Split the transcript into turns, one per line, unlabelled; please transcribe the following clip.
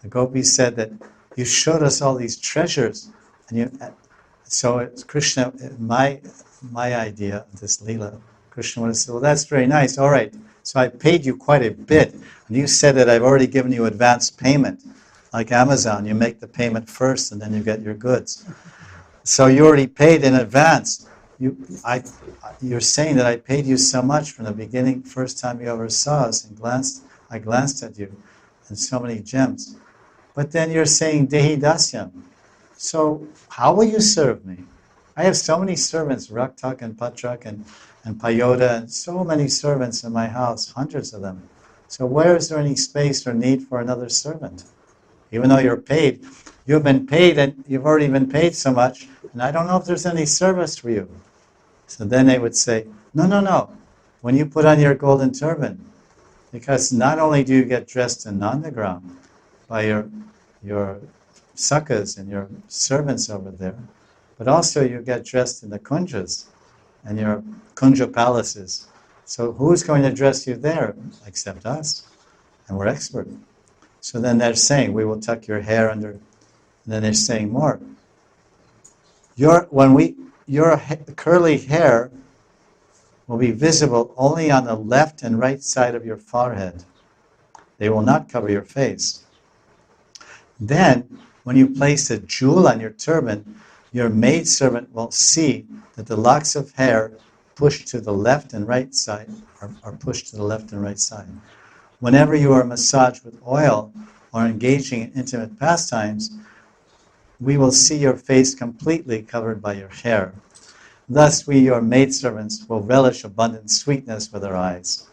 The gopis said that you showed us all these treasures, and so it's Krishna. My idea of this lila, Krishna would have said, "Well, that's very nice. All right, so I paid you quite a bit, and you said that I've already given you advance payment, like Amazon. You make the payment first, and then you get your goods. So you already paid in advance. You're saying that I paid you so much from the beginning, first time you ever saw us, and I glanced at you, and so many gems. But then you're saying Dehi Dasyam. So how will you serve me? I have so many servants, Raktak and Patrak and Payoda, and so many servants in my house, hundreds of them. So where is there any space or need for another servant? Even though you're paid, you've been paid and you've already been paid so much, and I don't know if there's any service for you." So then they would say, no. When you put on your golden turban, because not only do you get dressed in Nandagram by your sakas and your servants over there, but also you get dressed in the kunjas and your kunja palaces. So who's going to dress you there except us? And we're expert. So then they're saying, we will tuck your hair under. And then they're saying more. Your curly hair will be visible only on the left and right side of your forehead. They will not cover your face. Then, when you place a jewel on your turban, your maidservant will see that the locks of hair pushed to the left and right side are pushed to the left and right side. Whenever you are massaged with oil or engaging in intimate pastimes, we will see your face completely covered by your hair. Thus we, your maidservants, will relish abundant sweetness with our eyes.